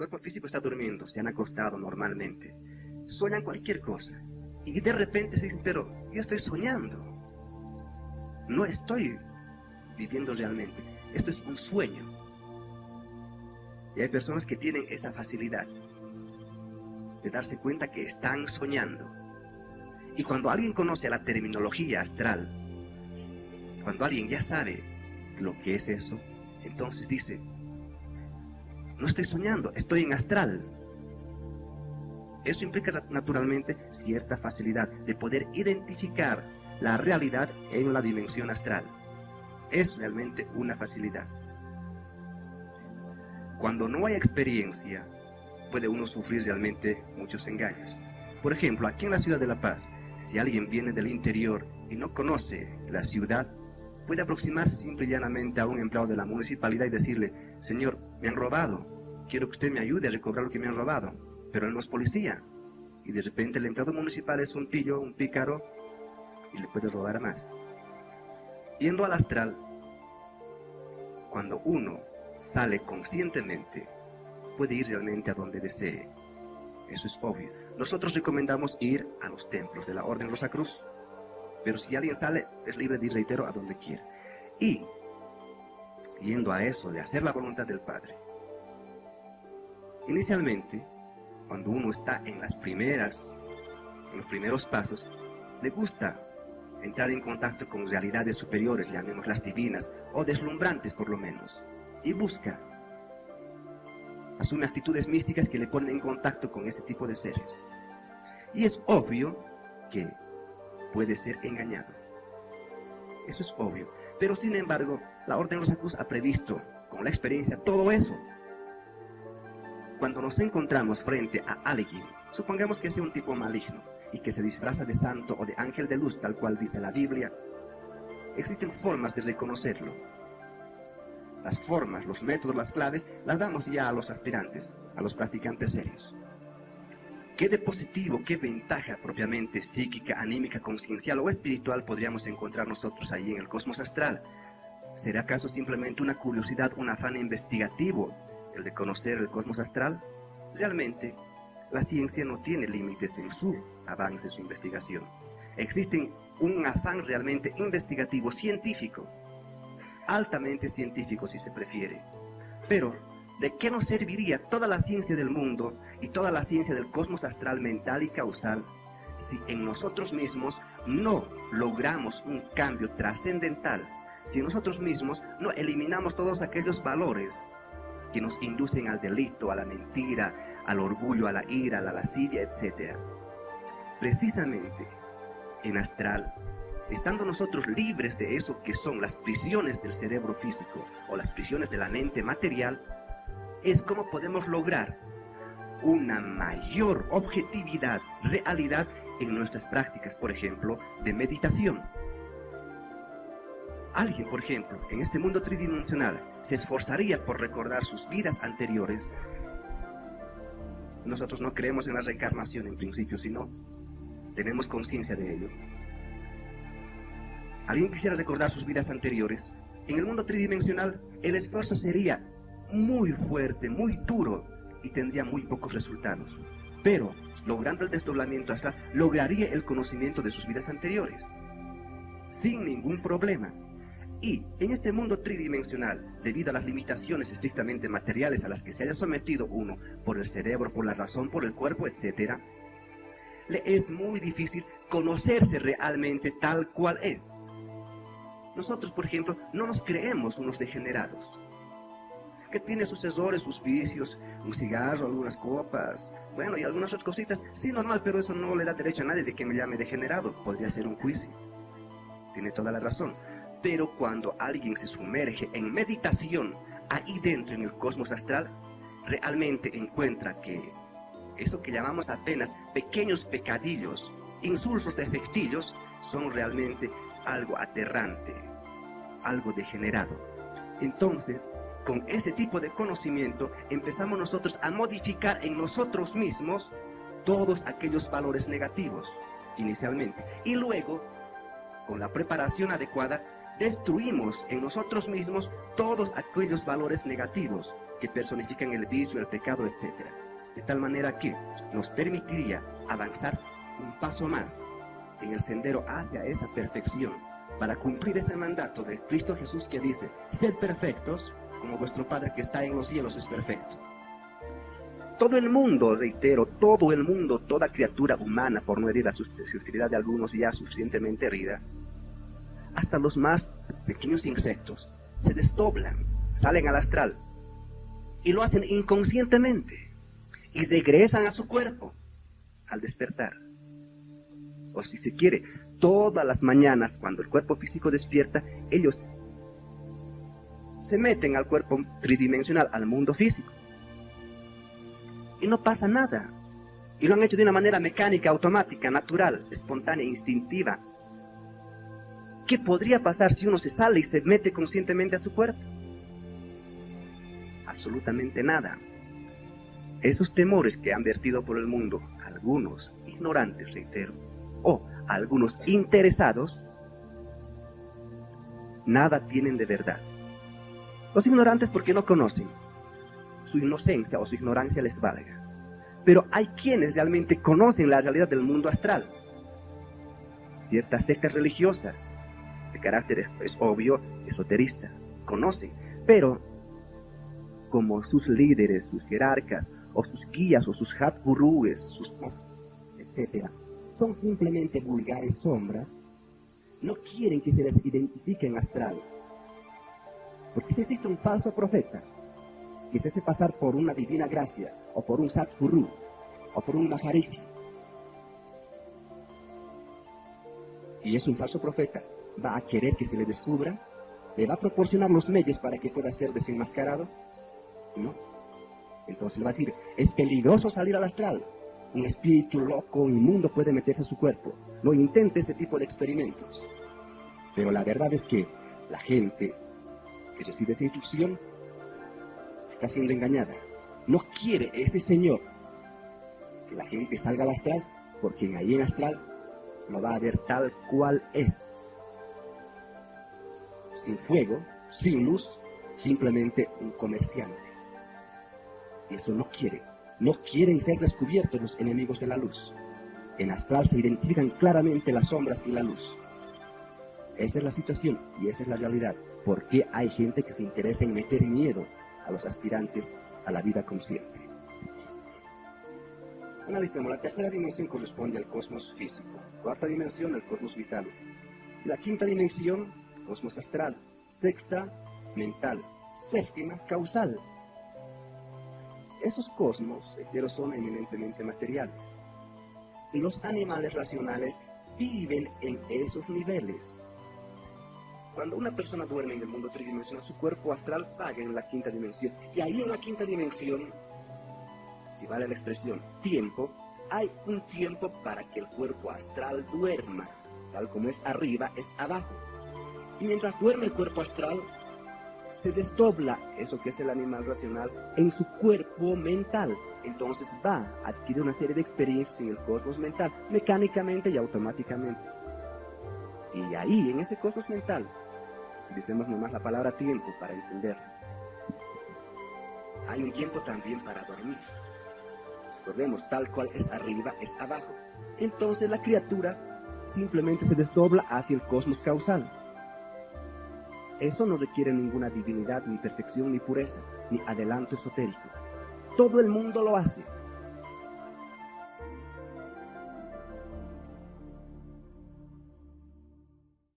cuerpo físico está durmiendo, se han acostado normalmente, sueñan cualquier cosa. Y de repente se dicen, pero yo estoy soñando. No estoy viviendo realmente. Esto es un sueño. Y hay personas que tienen esa facilidad de darse cuenta que están soñando. Y cuando alguien conoce la terminología astral, cuando alguien ya sabe lo que es eso, entonces dice, no estoy soñando, estoy en astral. Eso implica naturalmente cierta facilidad de poder identificar la realidad en la dimensión astral. Es realmente una facilidad. Cuando no hay experiencia, puede uno sufrir realmente muchos engaños. Por ejemplo, aquí en la ciudad de La Paz, si alguien viene del interior y no conoce la ciudad, puede aproximarse simple y llanamente a un empleado de la municipalidad y decirle, señor, me han robado, quiero que usted me ayude a recobrar lo que me han robado, pero él no es policía. Y de repente el empleado municipal es un pillo, un pícaro, y le puede robar más. Yendo al astral, cuando uno sale conscientemente, puede ir realmente a donde desee. Eso es obvio. Nosotros recomendamos ir a los templos de la Orden Rosacruz, pero si alguien sale, es libre de ir, reitero, a donde quiera. Y, yendo a eso, de hacer la voluntad del Padre, inicialmente, cuando uno está en los primeros pasos, le gusta entrar en contacto con realidades superiores, llamémoslas divinas, o deslumbrantes por lo menos, y asume actitudes místicas que le ponen en contacto con ese tipo de seres. Y es obvio que puede ser engañado. Eso es obvio. Pero sin embargo, la Orden Rosacruz ha previsto, con la experiencia, todo eso. Cuando nos encontramos frente a alguien, supongamos que sea un tipo maligno, y que se disfraza de santo o de ángel de luz, tal cual dice la Biblia, existen formas de reconocerlo. Las formas, los métodos, las claves, las damos ya a los aspirantes, a los practicantes serios. ¿Qué de positivo, qué ventaja propiamente psíquica, anímica, consciencial o espiritual podríamos encontrar nosotros ahí en el cosmos astral? ¿Será acaso simplemente una curiosidad, un afán investigativo, el de conocer el cosmos astral? Realmente, la ciencia no tiene límites en su avance, su investigación. Existe un afán realmente investigativo, científico, altamente científico si se prefiere. Pero, ¿de qué nos serviría toda la ciencia del mundo y toda la ciencia del cosmos astral mental y causal si en nosotros mismos no logramos un cambio trascendental? Si nosotros mismos no eliminamos todos aquellos valores que nos inducen al delito, a la mentira, al orgullo, a la ira, a la lascivia, etc. Precisamente en astral, estando nosotros libres de eso que son las prisiones del cerebro físico o las prisiones de la mente material, es como podemos lograr una mayor objetividad, realidad en nuestras prácticas, por ejemplo, de meditación. Alguien, por ejemplo, en este mundo tridimensional, se esforzaría por recordar sus vidas anteriores. Nosotros no creemos en la reencarnación en principio, sino tenemos conciencia de ello. Alguien quisiera recordar sus vidas anteriores. En el mundo tridimensional, el esfuerzo sería muy fuerte, muy duro, y tendría muy pocos resultados. Pero, logrando el desdoblamiento astral, lograría el conocimiento de sus vidas anteriores, sin ningún problema. Y en este mundo tridimensional, debido a las limitaciones estrictamente materiales a las que se haya sometido uno por el cerebro, por la razón, por el cuerpo, etc., le es muy difícil conocerse realmente tal cual es. Nosotros, por ejemplo, no nos creemos unos degenerados, que tiene sus errores, sus vicios, un cigarro, algunas copas, bueno, y algunas otras cositas, sí, normal, pero eso no le da derecho a nadie de que me llame degenerado, podría ser un juicio. Tiene toda la razón. Pero cuando alguien se sumerge en meditación, ahí dentro en el cosmos astral, realmente encuentra que eso que llamamos apenas pequeños pecadillos, insulsos, defectillos, son realmente algo aterrante, algo degenerado. Entonces, con ese tipo de conocimiento, empezamos nosotros a modificar en nosotros mismos todos aquellos valores negativos, inicialmente. Y luego, con la preparación adecuada, destruimos en nosotros mismos todos aquellos valores negativos que personifican el vicio, el pecado, etc. De tal manera que nos permitiría avanzar un paso más en el sendero hacia esa perfección, para cumplir ese mandato de Cristo Jesús que dice: sed perfectos como vuestro Padre que está en los cielos es perfecto. Todo el mundo, reitero, todo el mundo, toda criatura humana, por no herir la susceptibilidad de algunos ya suficientemente herida, hasta los más pequeños insectos, se desdoblan, salen al astral, y lo hacen inconscientemente, y regresan a su cuerpo al despertar. O si se quiere, todas las mañanas, cuando el cuerpo físico despierta, ellos se meten al cuerpo tridimensional, al mundo físico. Y no pasa nada. Y lo han hecho de una manera mecánica, automática, natural, espontánea, instintiva. ¿Qué podría pasar si uno se sale y se mete conscientemente a su cuerpo? Absolutamente nada. Esos temores que han vertido por el mundo algunos ignorantes, reitero, o algunos interesados, nada tienen de verdad. Los ignorantes porque no conocen, su inocencia o su ignorancia les valga. Pero hay quienes realmente conocen la realidad del mundo astral. Ciertas sectas religiosas de carácter, es obvio, esoterista, conocen, pero como sus líderes, sus jerarcas, o sus guías, o sus hatgurúes, sus etc., son simplemente vulgares sombras, no quieren que se les identifique en astral. Porque si existe un falso profeta que se hace pasar por una divina gracia, o por un Satgurú, o por un Maharishi, y es un falso profeta, va a querer que se le descubra, le va a proporcionar los medios para que pueda ser desenmascarado, ¿no? Entonces va a decir: es peligroso salir al astral, un espíritu loco, inmundo puede meterse a su cuerpo, no intente ese tipo de experimentos. Pero la verdad es que la gente que recibe esa instrucción está siendo engañada. No quiere ese señor que la gente salga al astral, porque ahí en astral lo va a ver tal cual es, sin fuego, sin luz, simplemente un comerciante. Y eso no quiere. No quieren ser descubiertos los enemigos de la luz. En astral se identifican claramente las sombras y la luz. Esa es la situación y esa es la realidad. ¿Por qué hay gente que se interesa en meter miedo a los aspirantes a la vida consciente? Analicemos. La tercera dimensión corresponde al cosmos físico. Cuarta dimensión, el cosmos vital. La quinta dimensión, cosmos astral. Sexta, mental. Séptima, causal. Esos cosmos enteros son eminentemente materiales. Y los animales racionales viven en esos niveles. Cuando una persona duerme en el mundo tridimensional, su cuerpo astral vaga en la quinta dimensión. Y ahí en la quinta dimensión, si vale la expresión, tiempo, hay un tiempo para que el cuerpo astral duerma. Tal como es arriba, es abajo. Y mientras duerme el cuerpo astral, se desdobla eso que es el animal racional en su cuerpo mental. Entonces va a adquirir una serie de experiencias en el cosmos mental, mecánicamente y automáticamente. Y ahí, en ese cosmos mental, utilicemos nomás la palabra tiempo para entenderlo. Hay un tiempo también para dormir. Recordemos, tal cual es arriba, es abajo. Entonces la criatura simplemente se desdobla hacia el cosmos causal. Eso no requiere ninguna divinidad, ni perfección, ni pureza, ni adelanto esotérico. Todo el mundo lo hace.